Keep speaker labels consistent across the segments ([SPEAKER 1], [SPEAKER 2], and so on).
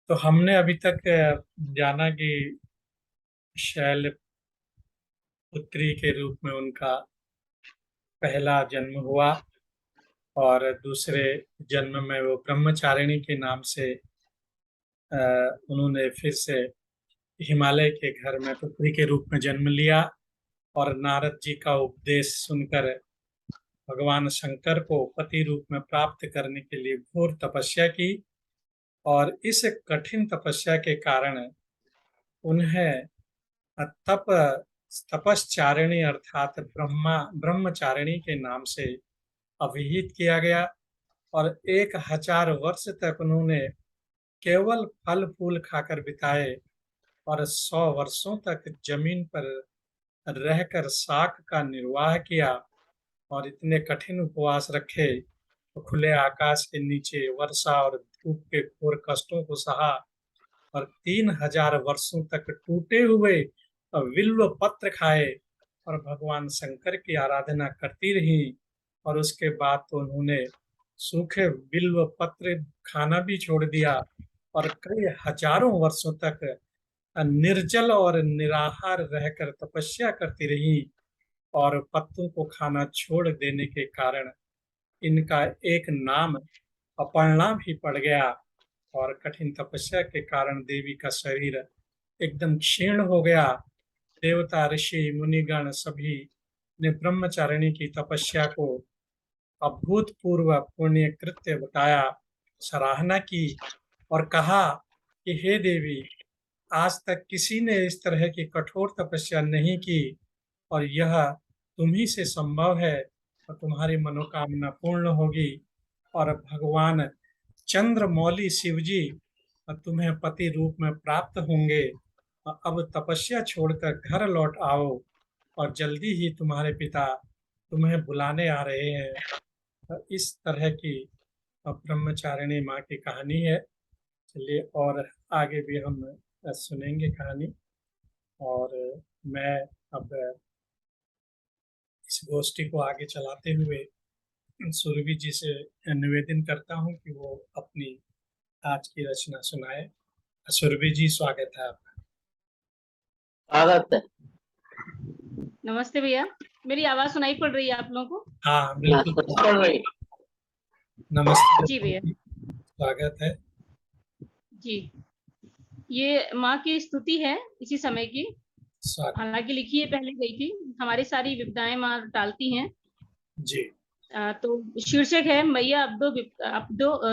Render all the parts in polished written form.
[SPEAKER 1] तो हमने अभी तक जाना कि शैलपुत्री के रूप में उनका पहला जन्म हुआ और दूसरे जन्म में वो ब्रह्मचारिणी के नाम से अ, उन्होंने फिर से हिमालय के घर में पुत्री के रूप में जन्म लिया। और नारद जी का उपदेश सुनकर भगवान शंकर को पति रूप में प्राप्त करने के लिए घोर तपस्या की। और इस कठिन तपस्या के कारण उन्हें तप तपश्चारिणी अर्थात ब्रह्मचारिणी के नाम से अभिहित किया गया। और 1000 वर्ष तक उन्होंने केवल फल फूल खाकर बिताए और 100 वर्षों तक जमीन पर रहकर शाक का निर्वाह किया। और इतने कठिन उपवास रखे तो खुले आकाश के नीचे वर्षा और धूप के घोर कष्टों को सहा और 3000 वर्षों तक टूटे हुए विल्व पत्र खाए और भगवान शंकर की आराधना करती रही। और उसके बाद तो उन्होंने सूखे बिल्व पत्र खाना भी छोड़ दिया और कई हजारों वर्षों तक निर्जल और निराहार रहकर तपस्या करती रही। और पत्तों को खाना छोड़ देने के कारण इनका एक नाम अपर्णा भी पड़ गया। और कठिन तपस्या के कारण देवी का शरीर एकदम क्षीण हो गया। देवता ऋषि मुनिगण सभी ने ब्रह्मचारिणी की तपस्या को अभूतपूर्व पुण्य कृत्य बताया, सराहना की और कहा कि हे देवी, आज तक किसी ने इस तरह की कठोर तपस्या नहीं की और यह तुम्ही से संभव है और तुम्हारी मनोकामना पूर्ण होगी। और भगवान चंद्रमौली शिव जी तुम्हें पति रूप में प्राप्त होंगे। और अब तपस्या छोड़कर घर लौट आओ और जल्दी ही तुम्हारे पिता तुम्हें बुलाने आ रहे हैं। तो इस तरह की ब्रह्मचारिणी माँ की कहानी है। चलिए और आगे भी हम सुनेंगे कहानी। और मैं अब इस गोष्ठी को आगे चलाते हुए सुरभि जी से निवेदन करता हूँ कि वो अपनी आज की रचना सुनाए। सुरभि जी, स्वागत है आपका।
[SPEAKER 2] स्वागत है।
[SPEAKER 3] नमस्ते भैया, मेरी आवाज सुनाई पड़ रही है आप लोगों को?
[SPEAKER 1] हाँ बिल्कुल
[SPEAKER 2] पढ़ रही।
[SPEAKER 1] नमस्ते
[SPEAKER 3] जी भैया।
[SPEAKER 1] स्वागत है
[SPEAKER 3] जी, ये माँ की स्तुति है इसी समय की।
[SPEAKER 1] स्वागत
[SPEAKER 3] हालांकि लिखी है पहले गई थी। हमारी सारी विपदाएं माँ टालती हैं।
[SPEAKER 1] जी।
[SPEAKER 3] तो शीर्षक है मैया अब दो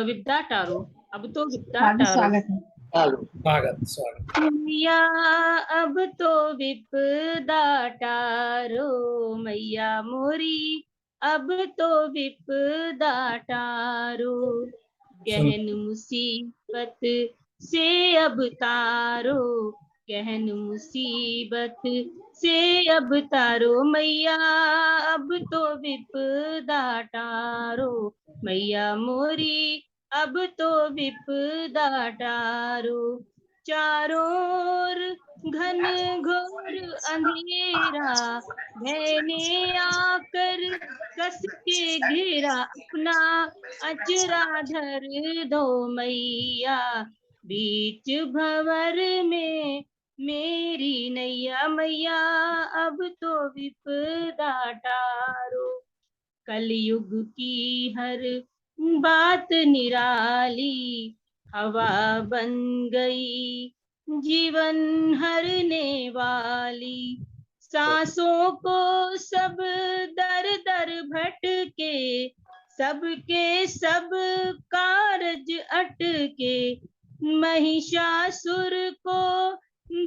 [SPEAKER 3] विपदा टारो। अब तो विपदा टारो।
[SPEAKER 4] स्वागत है।
[SPEAKER 2] चालू।
[SPEAKER 1] स्वागत स्वागत।
[SPEAKER 3] मैया अब तो विपदा टारो, मैया मोरी अब तो विपदा टारो। गहन मुसीबत से अब तारो, गहन मुसीबत से अब तारो। मैया अब तो विपदा टारो, मैया मोरी अब तो विपदा टारो। चारों ओर घन घोर अंधेरा, भय ने आकर कस के घेरा। अपना अचरा धर दो मैया, बीच भंवर में मेरी नैया। मैया अब तो विपदा टारो। कलयुग की हर बात निराली हवा बन गई, जीवन हरने वाली। सांसों को सब दर दर भटके, सबके सब कारज अटके। महिषासुर को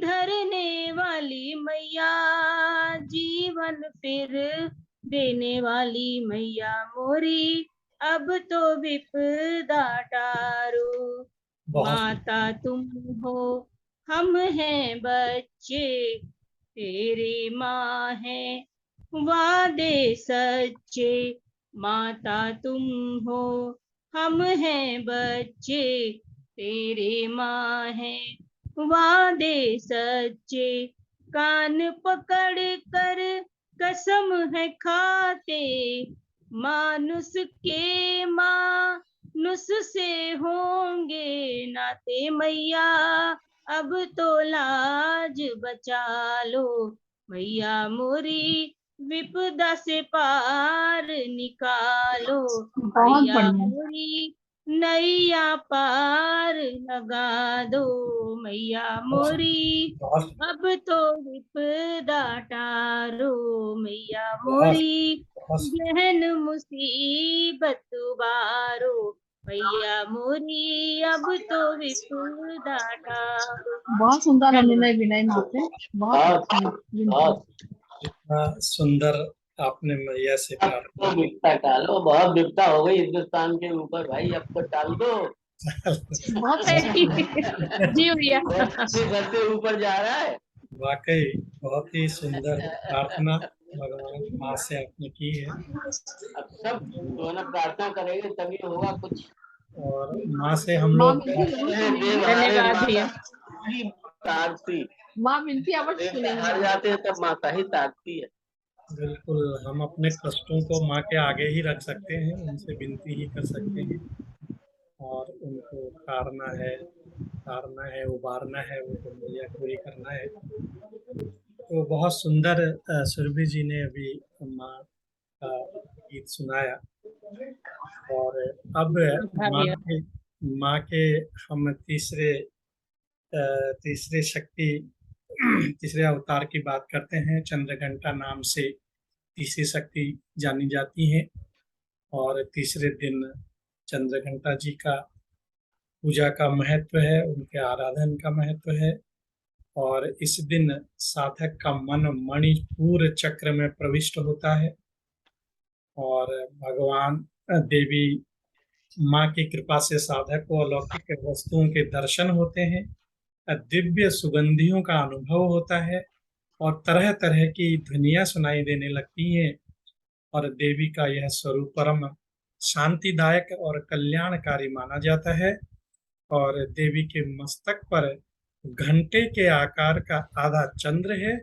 [SPEAKER 3] धरने वाली मैया, जीवन फिर देने वाली मैया मोरी अब तो विपदा टारो। माता तुम हो हम हैं बच्चे, तेरे माँ है वादे सच्चे। माता तुम हो हम हैं बच्चे, तेरे माँ है वादे सच्चे। कान पकड़ कर कसम है खाते, मानुष के मानुष उससे होंगे नाते मैया, अब तो लाज बचा लो। मैया मोरी विपदा से पार निकालो,
[SPEAKER 4] बहुत
[SPEAKER 3] मैया
[SPEAKER 4] बढ़िया।
[SPEAKER 3] मोरी नैया पार लगा दो। मैया मोरी
[SPEAKER 1] बहुत
[SPEAKER 3] अब तो विपदा टारो, मैया
[SPEAKER 1] बहुत
[SPEAKER 3] मोरी
[SPEAKER 1] बहुत
[SPEAKER 3] गहन मुसीबत बारो, मैया मोरी अब तो विपदा टारो।
[SPEAKER 4] बहुत सुंदर
[SPEAKER 3] धन्यवाद।
[SPEAKER 4] अनुनय विनय माते, बहुत अच्छी विनती।
[SPEAKER 2] बहुत
[SPEAKER 1] इतना सुंदर आपने मैया से
[SPEAKER 2] अब
[SPEAKER 1] प्रार्थना
[SPEAKER 2] तो विपदा टालो, बहुत विपदा हो गई हिंदुस्तान के ऊपर भाई, अब तो टाल दो।
[SPEAKER 4] बहुत अच्छा।
[SPEAKER 3] जी भैया।
[SPEAKER 2] घर से ऊपर जा रहा है।
[SPEAKER 1] वाकई बहुत ही सुंदर प्रार्थना भगवान माँ से आपने की है,
[SPEAKER 2] अब सब जो है ना प्रार्थना करेंगे तभी होगा कुछ।
[SPEAKER 1] और माँ से हम
[SPEAKER 4] माँ
[SPEAKER 1] लोग
[SPEAKER 4] विनती जरूर सुनेंगे।
[SPEAKER 2] देव हारे
[SPEAKER 3] धन्यवाद
[SPEAKER 2] माता
[SPEAKER 3] भैया।
[SPEAKER 2] की तारती,
[SPEAKER 4] माँ विनती अवश्य
[SPEAKER 2] देवता
[SPEAKER 4] सुनेंगे।
[SPEAKER 2] हार जाते हैं तब माता ही तारती है।
[SPEAKER 1] बिल्कुल हम अपने कष्टों को माँ के आगे ही रख सकते हैं, उनसे विनती ही कर सकते हैं, और उनको तारना है, उबारना है, वो तो मैया को ही करना है। तो बहुत सुंदर सुरभि जी ने अभी माँ का गीत सुनाया, और अब
[SPEAKER 3] हाँ भैया।
[SPEAKER 1] माँ के हम तीसरे शक्ति तीसरे अवतार की बात करते हैं। चंद्रघंटा नाम से तीसरी शक्ति जानी जाती है, और तीसरे दिन चंद्रघंटा जी का पूजा का महत्व है, उनके आराधन का महत्व है। और इस दिन साधक का मन मणिपुर चक्र में प्रविष्ट होता है, और भगवान देवी माँ की कृपा से साधक को अलौकिक वस्तुओं के दर्शन होते हैं, दिव्य सुगंधियों का अनुभव होता है, और तरह तरह की ध्वनियां सुनाई देने लगती हैं। और देवी का यह स्वरूप परम शांतिदायक और कल्याणकारी माना जाता है। और देवी के मस्तक पर घंटे के आकार का आधा चंद्र है,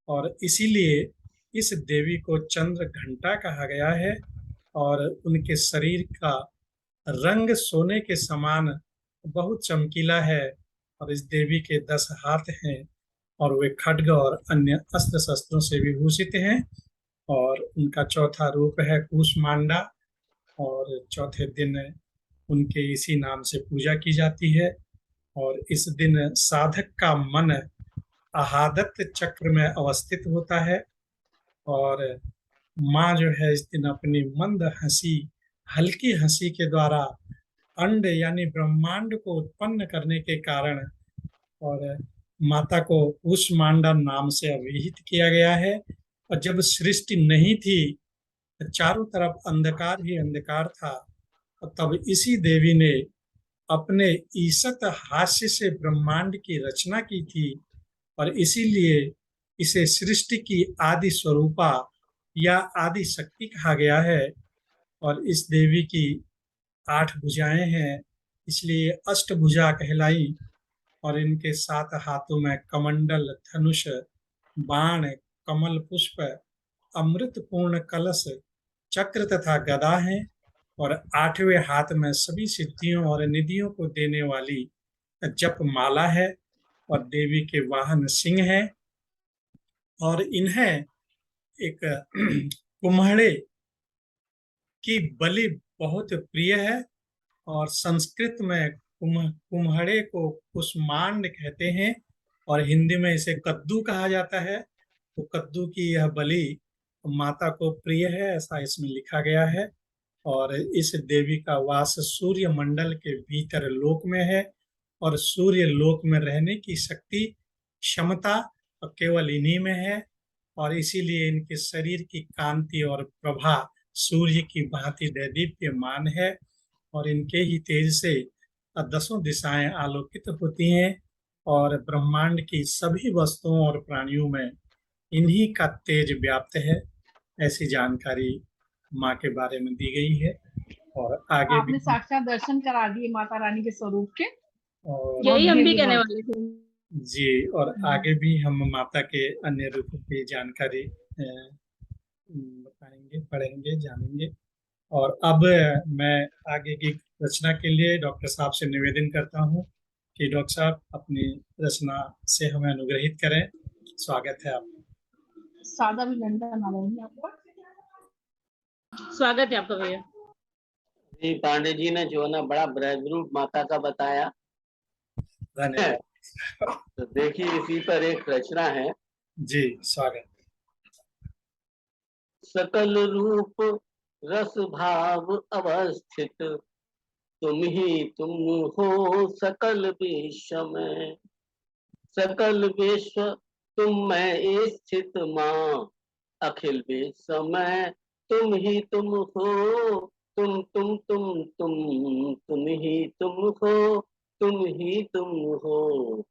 [SPEAKER 1] और इसीलिए इस देवी को चंद्र घंटा कहा गया है। और उनके शरीर का रंग सोने के समान बहुत चमकीला है, और इस देवी के 10 हाथ हैं, और वे खड्ग और अन्य अस्त्र शस्त्रों से विभूषित हैं। और उनका चौथा रूप है कूष्मांडा, और चौथे दिन उनके इसी नाम से पूजा की जाती है। और इस दिन साधक का मन आहादत्त चक्र में अवस्थित होता है, और माँ जो है इस दिन अपनी मंद हंसी, हल्की हंसी के द्वारा अंड यानी ब्रह्मांड को उत्पन्न करने के कारण, और माता को कूष्मांडा नाम से अभिहित किया गया है। और जब सृष्टि नहीं थी, चारों तरफ अंधकार ही अंधकार था, और तब इसी देवी ने अपने ईसत हास्य से ब्रह्मांड की रचना की थी, और इसीलिए इसे सृष्टि की आदि स्वरूपा या आदि शक्ति कहा गया है। और इस देवी की 8 भुजाएं हैं, इसलिए अष्टभुजा कहलाई। और इनके 7 हाथों में कमंडल, धनुष, बाण, कमल पुष्प, अमृत पूर्ण कलश, चक्र तथा गदा है। और 8वें हाथ में सभी सिद्धियों और निधियों को देने वाली जप माला है, और देवी के वाहन सिंह है। और इन्हें एक कुम्हड़े की बलि बहुत प्रिय है, और संस्कृत में कुम्हड़े को कुष्मांड कहते हैं, और हिंदी में इसे कद्दू कहा जाता है। तो कद्दू की यह बलि माता को प्रिय है, ऐसा इसमें लिखा गया है। और इस देवी का वास सूर्य मंडल के भीतर लोक में है, और सूर्य लोक में रहने की शक्ति, क्षमता केवल इन्हीं में है। और इसीलिए इनके शरीर की कांति और प्रभा सूर्य की भांति दैदीप्यमान है, और इनके ही तेज से 10 दिशाएं आलोकित होती हैं। और ब्रह्मांड की सभी वस्तुओं और प्राणियों में इन्हीं का तेज व्याप्त है। ऐसी जानकारी माँ के बारे में दी गई है। और आगे
[SPEAKER 4] आपने
[SPEAKER 1] भी
[SPEAKER 4] साक्षात दर्शन करा दिए माता रानी के स्वरूप के।
[SPEAKER 1] और
[SPEAKER 3] यही हम भी
[SPEAKER 4] दिव्य
[SPEAKER 3] कहने
[SPEAKER 4] बात।
[SPEAKER 3] वाले थे।
[SPEAKER 1] जी, और आगे भी हम माता के अन्य रूपों की जानकारी बताएंगे, पढ़ेंगे, जानेंगे। और अब मैं आगे की रचना के लिए डॉक्टर साहब से निवेदन करता हूँ कि डॉक्टर साहब अपनी रचना से हमें अनुग्रहित करें। स्वागत है आपका।
[SPEAKER 4] सादा भी गंदा ना रहेंगे आपका।
[SPEAKER 3] स्वागत है आपका भैया।
[SPEAKER 2] जी पांडे जी ने जो है ना बड़ा बृहद रूप माता का बताया।
[SPEAKER 1] धन्यवाद।
[SPEAKER 2] तो देखिए इसी पर एक रचना है।
[SPEAKER 1] जी स्वागत।
[SPEAKER 2] सकल रूप रस भाव अवस्थित, तुम ही तुम हो सकल विश्व में। सकल विश्व तुम में स्थित माँ, अखिल विश्व में तुम ही तुम हो। तुम ही तुम हो। तुम ही तुम हो।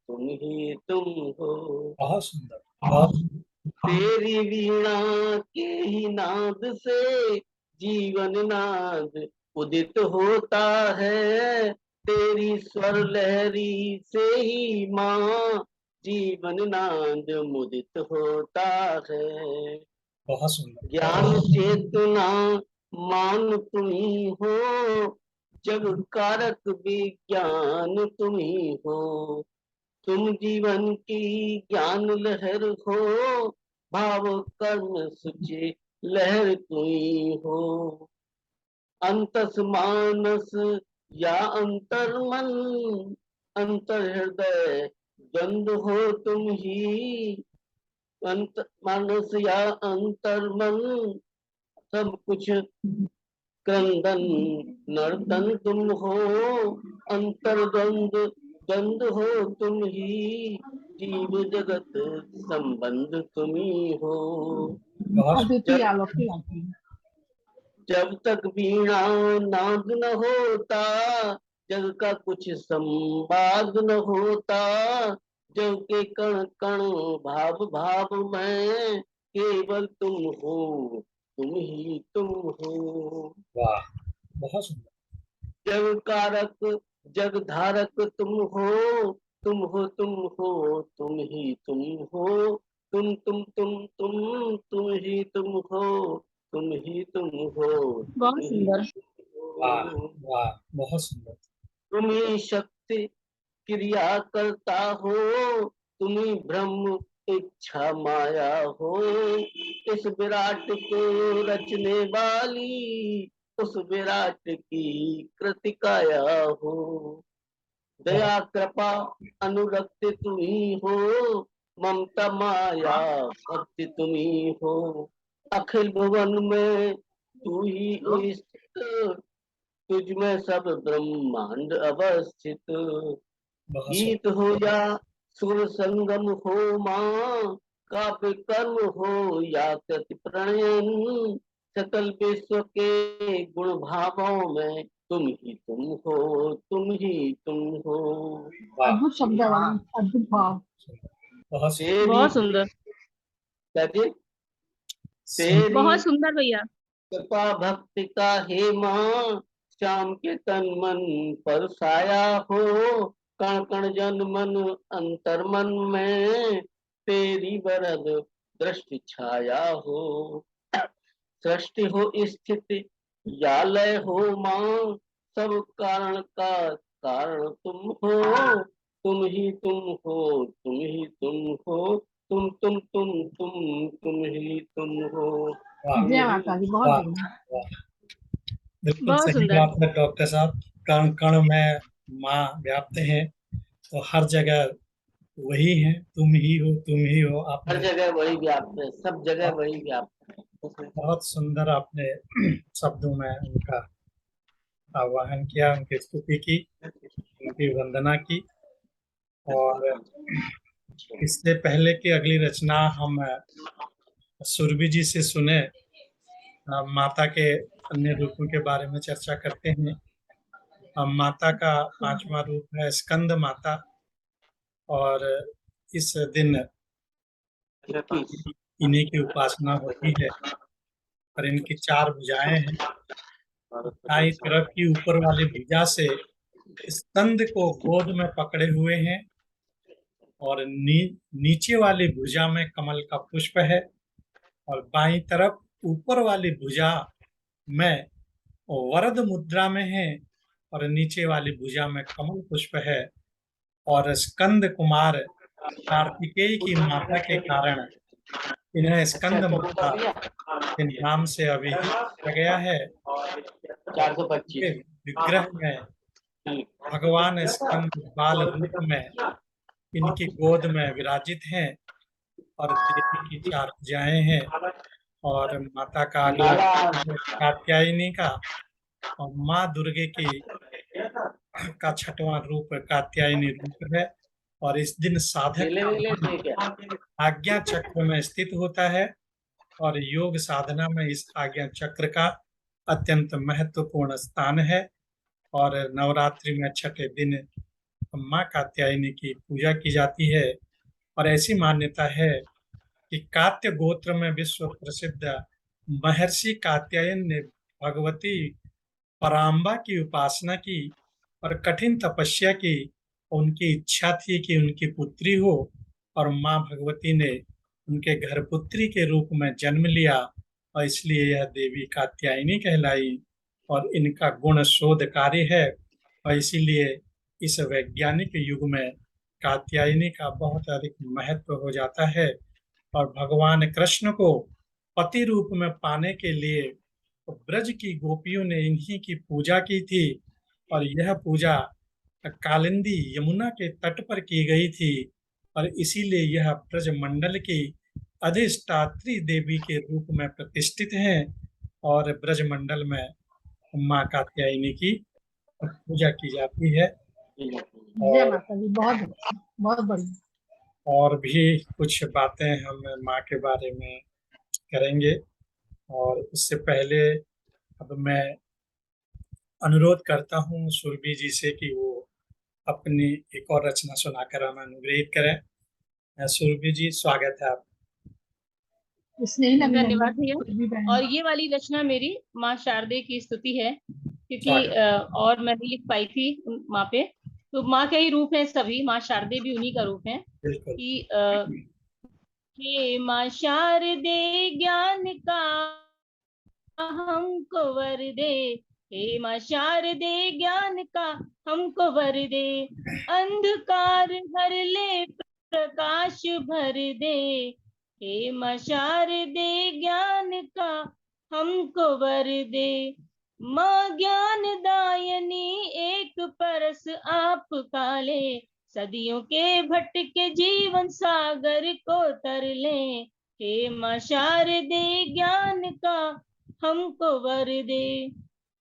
[SPEAKER 2] तुम ही तुम हो।
[SPEAKER 1] बहुत सुंदर, बहुत
[SPEAKER 2] तेरी वीणा के ही नाद से जीवन नाद उदित होता है। तेरी स्वर लहरी से ही माँ जीवन नाद मुदित होता है।
[SPEAKER 1] बहुत सुंदर।
[SPEAKER 2] ज्ञान चेतना मान तुम्ही हो, जग कारक विज्ञान तुम्ही हो। तुम जीवन की ज्ञान लहर हो, भाव कर्म सुचि लहर तुम्ही हो। अंतस मानस या अंतर मन, अंतर हृदय द्वंद हो तुम ही। अंत मानस या अंतर मन, सब कुछ क्रंदन नर्तन तुम हो। अंतर द्वंद द्वंद हो तुम ही। जीव जगत संबंध तुम ही हो।
[SPEAKER 1] बहुत
[SPEAKER 4] अद्वितीय अलौकिक आती है।
[SPEAKER 2] जब तक वीणा नाद न होता, जग का कुछ संवाद न होता। जग के कण कण भाव भाव में केवल तुम हो। तुम ही तुम हो।
[SPEAKER 1] वाह, बहुत सुंदर।
[SPEAKER 2] जग कारक जग धारक तुम हो। तुम हो तुम हो। तुम ही तुम हो। तुम ही तुम हो। तुम ही तुम हो। तुम
[SPEAKER 3] बहुत
[SPEAKER 2] ही
[SPEAKER 3] सुंदर।
[SPEAKER 1] वाह
[SPEAKER 2] हो।
[SPEAKER 1] वाह, बहुत सुंदर।
[SPEAKER 2] तुम ही शक्ति क्रिया करता हो। तुम ही ब्रह्म इच्छा माया हो। इस विराट को रचने वाली, उस विराट की कृति काया हो।
[SPEAKER 1] बहुत
[SPEAKER 2] दया कृपा अनुरक्ति तुम्ही हो। ममता माया भक्ति तुम्ही हो। अखिल भुवन में तू ही स्थित, तुझ में सब ब्रह्मांड अवस्थित।
[SPEAKER 1] बहुत सुंदर।
[SPEAKER 2] गीत हो या सुर संगम हो माँ, काव्य कर्म हो या कृति प्रणयन। सकल विश्व के गुण भावों में तुम ही तुम हो। तुम ही तुम हो।
[SPEAKER 1] वाह,
[SPEAKER 4] अद्भुत शब्द है वाली, अद्भुत भाव।
[SPEAKER 1] बहुत सुंदर।
[SPEAKER 2] तेरी
[SPEAKER 3] बहुत सुंदर।
[SPEAKER 2] कहते
[SPEAKER 1] सुंदर।
[SPEAKER 2] तेरी
[SPEAKER 3] बहुत सुंदर भैया।
[SPEAKER 2] कृपा भक्ति का हे माँ, श्याम के तन मन पर साया हो। कण कण जन मन अंतर मन में तेरी वरद दृष्टि छाया हो। सृष्टि हो स्थिति या लय हो माँ, सब कारण का कारण तुम हो। तुम ही तुम हो। तुम ही तुम हो। तुम ही तुम हो।
[SPEAKER 1] वाह
[SPEAKER 4] जय माता दी, बहुत
[SPEAKER 1] वाह
[SPEAKER 4] बढ़िया।
[SPEAKER 1] वाह, बिल्कुल
[SPEAKER 3] बहुत
[SPEAKER 1] सही
[SPEAKER 3] सुंदर।
[SPEAKER 1] बात है डॉक्टर साहब। कण कण में माँ व्याप्त है, तो हर जगह वही है। तुम ही हो, तुम ही हो।
[SPEAKER 2] हर
[SPEAKER 1] आपने
[SPEAKER 2] जगह वही व्याप्त है, सब जगह वही व्याप्त है।
[SPEAKER 1] बहुत सुंदर आपने शब्दों में उनका आह्वान किया, उनकी स्तुति की, उनकी वंदना की। और इससे पहले कि अगली रचना हम सुरभि जी से सुने, माता के अन्य रूपों के बारे में चर्चा करते हैं। माता का पांचवा रूप है स्कंद माता, और इस दिन इन्हीं की उपासना होती है। और इनकी चार भुजाएं हैं। दाई तरफ की ऊपर वाली भुजा से स्कंद को गोद में पकड़े हुए हैं, और नीचे वाली भुजा में कमल का पुष्प है। और बाईं तरफ ऊपर वाली भुजा में वरद मुद्रा में है और नीचे वाली भुजा में कमल पुष्प है। और स्कंद कुमार कार्तिकेय की माता के कारण इन्हें स्कंद
[SPEAKER 2] अच्छा
[SPEAKER 1] माता
[SPEAKER 2] भैया
[SPEAKER 1] के नाम से अभिहित किया गया है।
[SPEAKER 2] 425
[SPEAKER 1] के विग्रह में भगवान स्कंद बाल रूप में इनकी गोद में विराजित हैं और देवी की 4 भुजाएं हैं और माता का अगला रूप है कात्यायनी का और माँ दुर्गे की का 6वां रूप कात्यायनी रूप है। और इस दिन साधक
[SPEAKER 2] नीले
[SPEAKER 1] का
[SPEAKER 2] नीले
[SPEAKER 1] मन
[SPEAKER 2] से क्या
[SPEAKER 1] आज्ञा चक्र में स्थित होता है और योग साधना में इस आज्ञा चक्र का अत्यंत महत्वपूर्ण स्थान है। और नवरात्रि में 6ठे दिन माँ कात्यायनी की पूजा की जाती है। और ऐसी मान्यता है कि कात्य गोत्र में विश्व प्रसिद्ध महर्षि कात्यायन ने भगवती पराम्बा की उपासना की और कठिन तपस्या की। उनकी इच्छा थी कि उनकी पुत्री हो और माँ भगवती ने उनके घर पुत्री के रूप में जन्म लिया और इसलिए यह देवी कात्यायनी कहलाई। और इनका गुण शोधकारी है और इसीलिए इस वैज्ञानिक युग में कात्यायनी का बहुत अधिक महत्व हो जाता है। और भगवान कृष्ण को पति रूप में पाने के लिए ब्रज की गोपियों ने इन्हीं की पूजा की थी और यह पूजा कालिंदी यमुना के तट पर की गई थी। और इसीलिए यह ब्रज मंडल की अधिष्ठात्री देवी के रूप में प्रतिष्ठित हैं और ब्रज मंडल में माँ कात्यायनी की पूजा की जाती है।
[SPEAKER 4] जय माता दी, बहुत अच्छा, बहुत बढ़िया।
[SPEAKER 1] और भी कुछ बातें हम माँ के बारे में करेंगे और उससे पहले अब मैं अनुरोध करता हूँ सुरभि जी से कि वो अपनी एक और रचना सुनाकर हमें अनुग्रहित करें। सुरभि जी, स्वागत है आप।
[SPEAKER 4] स्नेही
[SPEAKER 3] धन्यवाद भैया।
[SPEAKER 4] सुरभि बहन।
[SPEAKER 3] और ये वाली रचना मेरी माँ शारदे की स्तुति है, क्योंकि
[SPEAKER 1] स्वागत।
[SPEAKER 3] और मैं नहीं लिख पाई थी माँ पे। तो माँ के ही रूप है सभी, माँ शारदे भी उन्हीं का रूप है
[SPEAKER 1] बिल्कुल।
[SPEAKER 3] कि हे माँ शारदे ज्ञान का हमको वर दे, हे माँ शारदे ज्ञान का हमको वर दे, अंधकार हर ले प्रकाश भर दे, हे माँ शारदे ज्ञान का हमको वर दे। माँ ज्ञान दायनी एक परस आप काले, सदियों के भटके जीवन सागर को तर ले, हे माँ शारदे ज्ञान का हमको वर दे।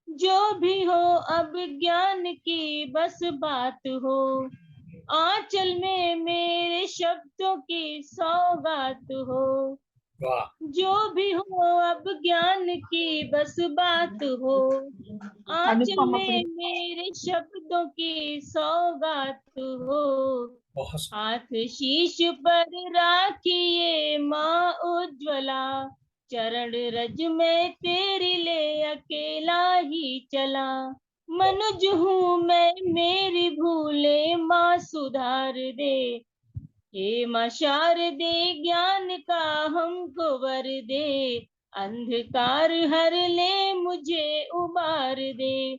[SPEAKER 3] जो भी हो अब ज्ञान की बस बात हो, आंचल में मेरे शब्दों की सौगात हो।
[SPEAKER 1] वाह।
[SPEAKER 3] जो भी हो अब ज्ञान की बस बात हो, आंचल
[SPEAKER 4] अनुपम
[SPEAKER 3] में
[SPEAKER 4] अपनी
[SPEAKER 3] मेरे शब्दों की सौगात हो।
[SPEAKER 1] बहुत सुंदर।
[SPEAKER 3] हाथ शीश पर राखिए माँ उज्ज्वला, चरण रज में तेरी ले अकेला ही चला। मनुज हूँ मैं मेरी भूले माँ सुधार दे, हे माँ शारदे ज्ञान का हमको वर दे, अंधकार हर ले मुझे उबार दे।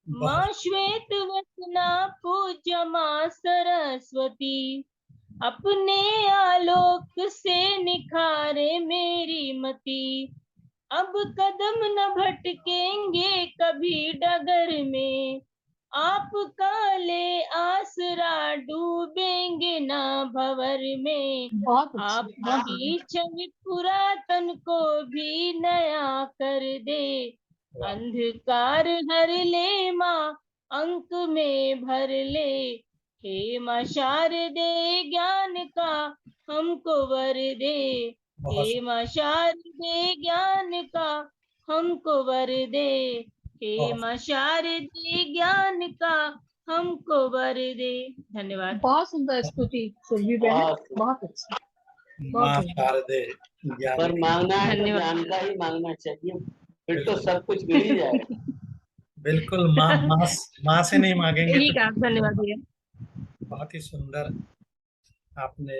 [SPEAKER 3] माँ
[SPEAKER 1] बहुत
[SPEAKER 3] श्वेत वसना पूज्य माँ सरस्वती, अपने आलोक से निखारे मेरी मति। अब कदम न भटकेंगे कभी डगर में, आपका ले आसरा डूबेंगे ना भंवर में।
[SPEAKER 4] बहुत अच्छी, बहुत
[SPEAKER 3] आपकी छवि पुरातन को भी नया कर दे,
[SPEAKER 1] वाह।
[SPEAKER 3] अंधकार हर ले माँ अंक में भर ले, हे माँ शारदे ज्ञान का हमको वर दे,
[SPEAKER 1] बहुत
[SPEAKER 3] हे माँ शारदे ज्ञान का हमको वर दे, हे
[SPEAKER 1] बहुत
[SPEAKER 3] माँ शारदे ज्ञान का हमको वर दे। धन्यवाद।
[SPEAKER 4] बहुत सुंदर स्तुति सुरभि बहन,
[SPEAKER 2] बहुत
[SPEAKER 4] बहुत अच्छी, बहुत
[SPEAKER 1] माँ
[SPEAKER 4] बढ़िया।
[SPEAKER 1] शारदे ज्ञान
[SPEAKER 2] पर
[SPEAKER 1] की।
[SPEAKER 2] मांगना है तो
[SPEAKER 3] धन्यवाद।
[SPEAKER 2] ज्ञान का ही मांगना चाहिए, फिर तो
[SPEAKER 1] बिल्कुल
[SPEAKER 2] सब कुछ मिल ही जाएगा।
[SPEAKER 1] बिल्कुल। माँ माँ माँ से नहीं मांगेंगे
[SPEAKER 3] यही
[SPEAKER 1] तो
[SPEAKER 3] कहा। धन्यवाद भैया।
[SPEAKER 1] बहुत ही सुंदर आपने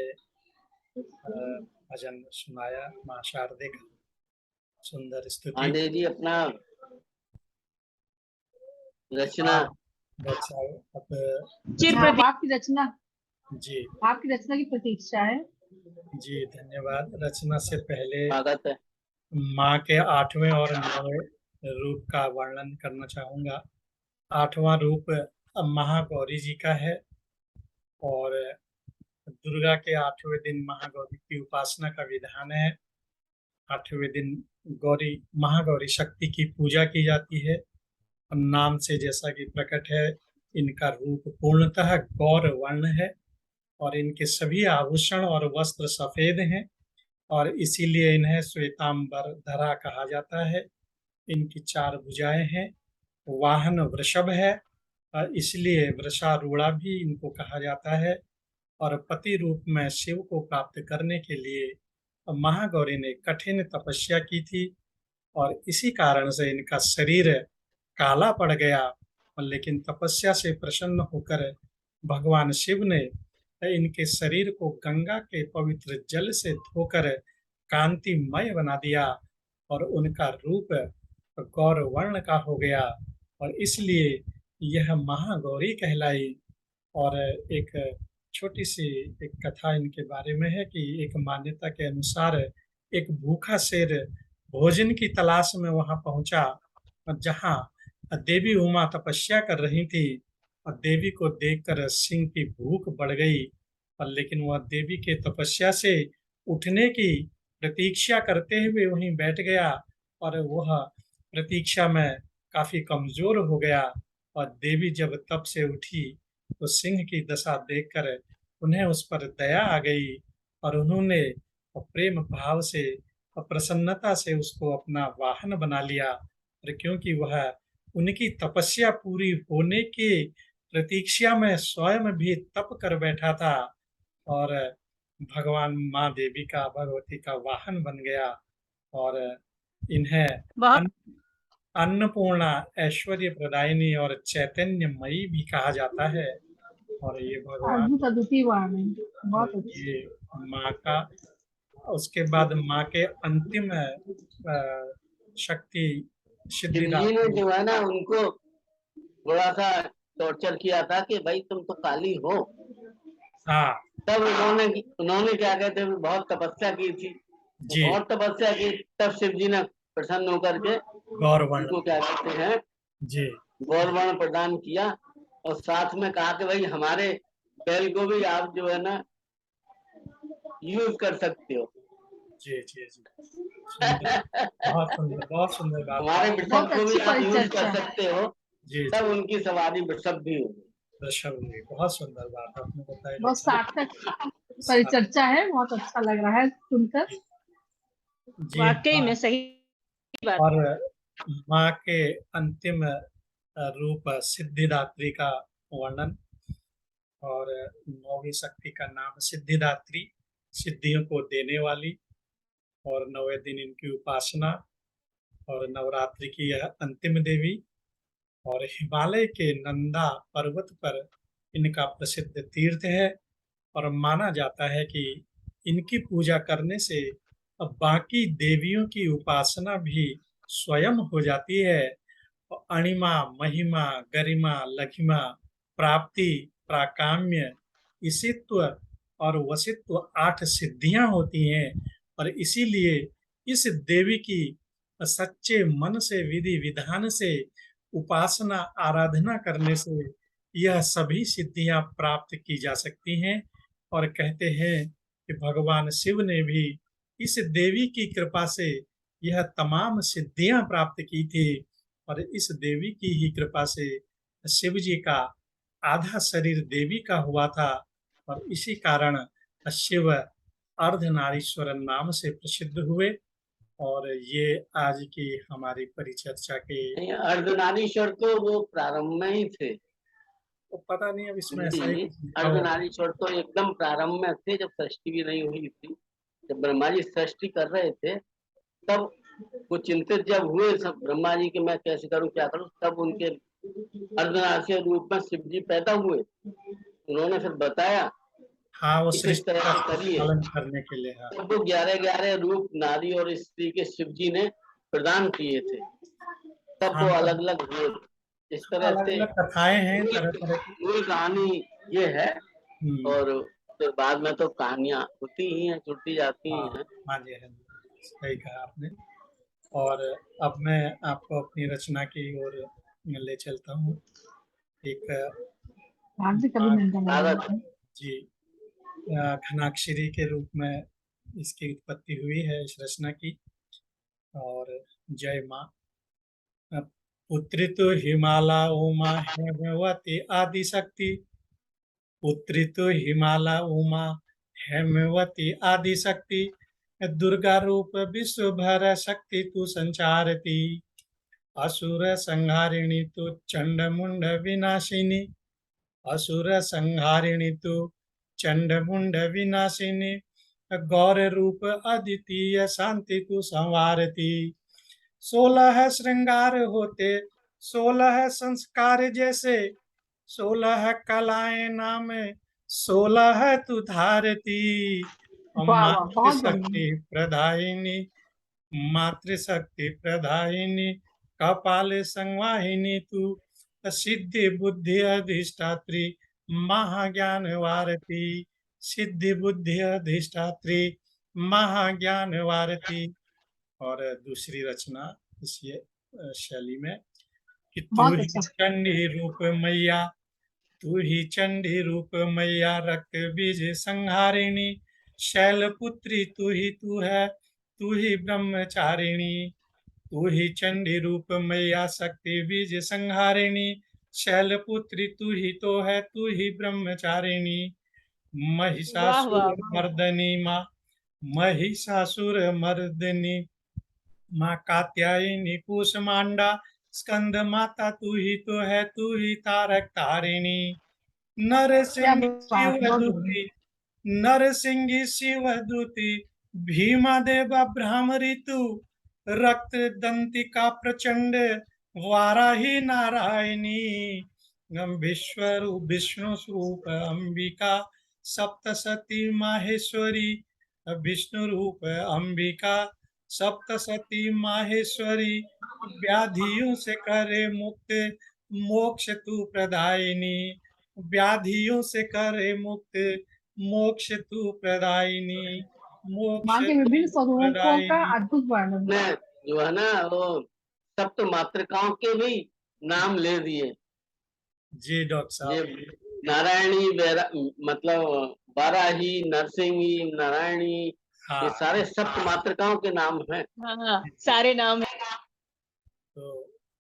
[SPEAKER 1] भजन सुनाया माँ शारदे का। सुंदर स्तुति।
[SPEAKER 2] पांडे जी अपना रचना
[SPEAKER 1] अच्छा, अब
[SPEAKER 3] चिर
[SPEAKER 4] हाँ,
[SPEAKER 3] प्रतीक
[SPEAKER 4] आपकी रचना
[SPEAKER 1] जी
[SPEAKER 4] की प्रतीक्षा है।
[SPEAKER 1] जी धन्यवाद। रचना से पहले
[SPEAKER 2] स्वागत है।
[SPEAKER 1] माँ के 8वें और 9वें रूप का वर्णन करना चाहूंगा। 8वां रूप महागौरी जी का है और दुर्गा के 8वें दिन महागौरी की उपासना का विधान है। 8वें दिन गौरी महागौरी शक्ति की पूजा की जाती है। नाम से जैसा कि प्रकट है, इनका रूप पूर्णतः गौर वर्ण है और इनके सभी आभूषण और वस्त्र सफेद हैं और इसीलिए इन्हें श्वेतांबर धरा कहा जाता है। इनकी 4 भुजाएं हैं। वाहन वृषभ है और इसलिए वृषारूढ़ा भी इनको कहा जाता है और पति रूप में शिव को प्राप्त करने के लिए महागौरी ने कठिन तपस्या की थी और इसी कारण से इनका शरीर काला पड़ गया। लेकिन तपस्या से प्रसन्न होकर भगवान शिव ने इनके शरीर को गंगा के पवित्र जल से धोकर कांतिमय बना दिया और उनका रूप गौर वर्ण का हो गया और इसलिए यह महागौरी कहलाई। और एक छोटी सी एक कथा इनके बारे में है कि एक मान्यता के अनुसार एक भूखा शेर भोजन की तलाश में वहां पहुंचा और जहां देवी उमा तपस्या कर रही थी और देवी को देखकर सिंह की भूख बढ़ गई और लेकिन वह देवी के तपस्या से उठने की प्रतीक्षा करते हुए वहीं बैठ गया और वह प्रतीक्षा में काफी कमजोर हो गया और देवी जब तप से उठी तो सिंह की दशा देखकर उन्हें उस पर दया आ गई और उन्होंने प्रेम भाव से और प्रसन्नता से उसको अपना वाहन बना लिया। और क्योंकि वह उनकी तपस्या पूरी होने की प्रतीक्षा में स्वयं भी तप कर बैठा था और भगवान माँ देवी का भगवती का वाहन बन गया और इन्हें
[SPEAKER 3] बहुत
[SPEAKER 1] अन्नपूर्णा, ऐश्वर्य प्रदायिनी और चैतन्यमयी भी कहा जाता है। और ये भगवान
[SPEAKER 4] अद्भुत अद्वितीय वाण है, बहुत अच्छी।
[SPEAKER 1] ये माँ का, उसके बाद माँ के अंतिम शक्ति
[SPEAKER 2] शिव जी ने
[SPEAKER 1] सिद्धिदात्री।
[SPEAKER 2] जो है ना उनको थोड़ा सा टॉर्चर किया था कि भाई तुम तो काली हो।
[SPEAKER 1] हाँ
[SPEAKER 2] तब उन्होंने क्या कहते हैं, बहुत तपस्या की थी,
[SPEAKER 1] जी,
[SPEAKER 2] बहुत तपस्या की। तब शिव जी ने प्रसन्न होकर के
[SPEAKER 1] गौरवर्ण
[SPEAKER 2] उनको क्या कहते हैं,
[SPEAKER 1] जी
[SPEAKER 2] गौरवर्ण प्रदान किया और साथ में कहा कि भाई हमारे बैल को भी आप जो है ना यूज कर सकते हो।
[SPEAKER 1] जी जी जी सुंदर, बहुत सुंदर बात।
[SPEAKER 2] हमारे वृषभ
[SPEAKER 4] बहुत
[SPEAKER 2] को भी
[SPEAKER 4] अच्छी
[SPEAKER 2] आप यूज
[SPEAKER 4] परिचर्चा
[SPEAKER 2] कर
[SPEAKER 4] है।
[SPEAKER 2] सकते हो।
[SPEAKER 1] जी
[SPEAKER 2] तब
[SPEAKER 1] जी
[SPEAKER 2] उनकी सवारी वृषभ भी होगी।
[SPEAKER 1] ऋषभ जी, बहुत सुंदर बात आपने बताई।
[SPEAKER 4] बहुत सार्थक परिचर्चा है, बहुत अच्छा लग रहा है सुनकर।
[SPEAKER 1] जी
[SPEAKER 3] वाकई
[SPEAKER 1] हाँ।
[SPEAKER 3] में सही बात।
[SPEAKER 1] और माँ के अंतिम रूप सिद्धिदात्री का वर्णन और 9वीं शक्ति का नाम सिद्धिदात्री, सिद्धियों को देने वाली और 9वें दिन इनकी उपासना और नवरात्रि की यह अंतिम देवी और हिमालय के नंदा पर्वत पर इनका प्रसिद्ध तीर्थ है और माना जाता है कि इनकी पूजा करने से अब बाकी देवियों की उपासना भी स्वयं हो जाती है और अणिमा, महिमा, गरिमा, लघिमा, प्राप्ति, प्राकाम्य, ईशित्व और वसित्व 8 सिद्धियां होती हैं और इसीलिए इस देवी की सच्चे मन से विधि विधान से उपासना आराधना करने से यह सभी सिद्धियां प्राप्त की जा सकती हैं। और कहते हैं कि भगवान शिव ने भी इस देवी की कृपा से यह तमाम सिद्धियां प्राप्त की थी और इस देवी की ही कृपा से शिव जी का आधा शरीर देवी का हुआ था और इसी कारण शिव अर्धनारीश्वर नाम से प्रसिद्ध हुए। और ये आज की हमारी परिचर्चा के,
[SPEAKER 2] अर्धनारीश्वर तो वो प्रारंभ में ही थे।
[SPEAKER 1] तो पता नहीं अब इसमें ऐसा ही कुछ लिखा हुआ है।
[SPEAKER 2] अर्धनारीश्वर तो एकदम प्रारंभ में थे, जब सृष्टि भी नहीं हुई थी। जब ब्रह्मा जी सृष्टि कर रहे थे तब वो चिंतित जब हुए सब ब्रह्मा जी के मैं कैसे करूं क्या करूं, तब उनके अर्धनारीश्वर रूप में शिव जी पैदा हुए। उन्होंने फिर बताया
[SPEAKER 1] हाँ, वो
[SPEAKER 2] कि किस
[SPEAKER 1] सृष्टि
[SPEAKER 2] तरह
[SPEAKER 1] का
[SPEAKER 2] से करिए।
[SPEAKER 1] पालन करने के लिए। हाँ
[SPEAKER 2] तब वो 11 रूप नारी और स्त्री के शिव जी ने प्रदान किए थे, तब वो
[SPEAKER 1] हाँ,
[SPEAKER 2] अलग अलग हुए। इस तरह
[SPEAKER 1] अलग
[SPEAKER 2] से
[SPEAKER 1] अलग कथाएं हैं तरह तरह की।
[SPEAKER 2] मूल कहानी ये है।
[SPEAKER 1] हम्म,
[SPEAKER 2] और फिर बाद में तो कहानियां होती ही हैं, जुड़ती जाती ही
[SPEAKER 1] हाँ
[SPEAKER 2] हैं।
[SPEAKER 1] हाँ जी, हाँ जी, सही कहा आपने। और अब मैं आपको अपनी रचना की ओर ले चलता हूँ। एक
[SPEAKER 4] हार्दिक
[SPEAKER 2] स्वागत
[SPEAKER 4] अभिनंदन।
[SPEAKER 1] जी, घनाक्षरी के रूप में इसकी उत्पत्ति हुई है इस रचना की। और जय माँ। पुत्री तो हिमाला उमा हेमवती आदि शक्ति। पुत्री तो हिमाला उमा हेमवती आदि शक्ति। दुर्गा रूप विश्व भर शक्ति तू संचारती। असुर संहारिणी तू चंड मुंड विनाशिनी। असुर संहारिणी तू चंड मुंड विनाशिनी। गौर रूप अद्वितीय शांति तू संवारती। 16 श्रृंगार होते 16 संस्कार जैसे। 16 कलाएं नाम 16 तू धारती।
[SPEAKER 4] वाह वाह, बहुत बढ़िया।
[SPEAKER 1] मातृशक्ति प्रदायिनी। मातृशक्ति प्रदायिनी। कपाल संवाहिनी तू। सिद्धि बुद्धि अधिष्ठात्री। महाज्ञान वारती। सिद्धि बुद्धि अधिष्ठात्री। महाज्ञान वारती। और दूसरी रचना इस शैली में कि तू
[SPEAKER 4] बहुत
[SPEAKER 1] ही
[SPEAKER 4] अच्छा।
[SPEAKER 1] चंडी रूप मैया। तू ही चंडी रूप मैया रक्त बीज संहारिणी। शैलपुत्री तू है। तू ही ब्रह्मचारिणी। तू ही चंडी रूप मैया शक्ति बीज संहारिणी। शैलपुत्री तू ही तो है। तू ही ब्रह्मचारिणी।
[SPEAKER 3] वाह
[SPEAKER 1] महिषासुर
[SPEAKER 3] वाह।
[SPEAKER 1] मर्दनी माँ। महिषासुर मर्दनी माँ कात्यायनी कुसमांडा। स्कंद माता तू ही तो है। तू ही तारक तारिणी।
[SPEAKER 4] क्या
[SPEAKER 1] नरसिंह
[SPEAKER 4] बात,
[SPEAKER 1] शिव
[SPEAKER 4] बहुत बढ़िया।
[SPEAKER 1] दूती। नरसिंह शिव दूती। भीमा देवा भ्रामरी तू। रक्त दंतिका प्रचंड। वाराही नारायणी। विष्णु स्वरूप अंबिका। सप्तसती माहेश्वरी। विष्णु रूप अंबिका। सप्तसती माहेश्वरी। व्याधियों से करे मुक्त। मोक्ष तू प्रदायिनी। व्याधियों से करे मुक्त। मोक्ष तू प्रदायिनी। मोक्ष
[SPEAKER 4] माँ के
[SPEAKER 1] तू
[SPEAKER 4] विभिन्न स्वरूपों का
[SPEAKER 1] प्रदायिनी।
[SPEAKER 4] अद्भुत वर्णन।
[SPEAKER 2] ने जो है ना वो सप्त मातृकाओं के भी नाम ले दिए।
[SPEAKER 1] जी डॉक्टर
[SPEAKER 2] ये
[SPEAKER 1] साहब।
[SPEAKER 2] नारायणी मतलब वाराही, नरसिंही, नारायणी, ये
[SPEAKER 1] हाँ,
[SPEAKER 2] सारे सप्त मातृकाओं के नाम हैं।
[SPEAKER 3] हाँ सारे नाम है।
[SPEAKER 1] तो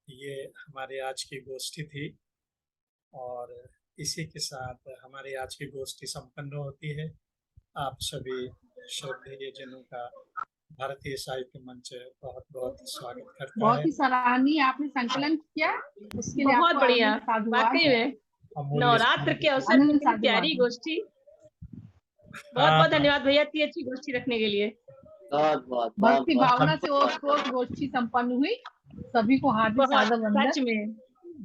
[SPEAKER 1] ये हमारे आज की गोष्ठी थी। और इसी के साथ हमारी आज की गोष्ठी संपन्न होती है। आप सभी श्रद्धेय जनों का भारतीय साहित्य मंच बहुत बहुत स्वागत करता
[SPEAKER 4] बहुत
[SPEAKER 1] है।
[SPEAKER 4] ही सराहनीय आपने संकलन किया, उसके लिए
[SPEAKER 3] बहुत
[SPEAKER 4] आपको
[SPEAKER 3] बढ़िया,
[SPEAKER 4] आनंद साधुवाद।
[SPEAKER 3] वाकई में
[SPEAKER 1] अमूल्य
[SPEAKER 3] नवरात्र के अवसर पर
[SPEAKER 4] आनंद
[SPEAKER 3] इतनी
[SPEAKER 4] साधुवाद।
[SPEAKER 3] प्यारी गोष्ठी। बहुत
[SPEAKER 1] हाँ,
[SPEAKER 3] बहुत धन्यवाद भैया इतनी अच्छी गोष्ठी रखने के लिए।
[SPEAKER 2] बहुत बहुत बहुत
[SPEAKER 4] भक्ति
[SPEAKER 2] बहुत
[SPEAKER 4] भावना से ओतप्रोत गोष्ठी संपन्न हुई। सभी को हार्दिक
[SPEAKER 3] बहुत
[SPEAKER 4] सादर वंदन।
[SPEAKER 3] सच में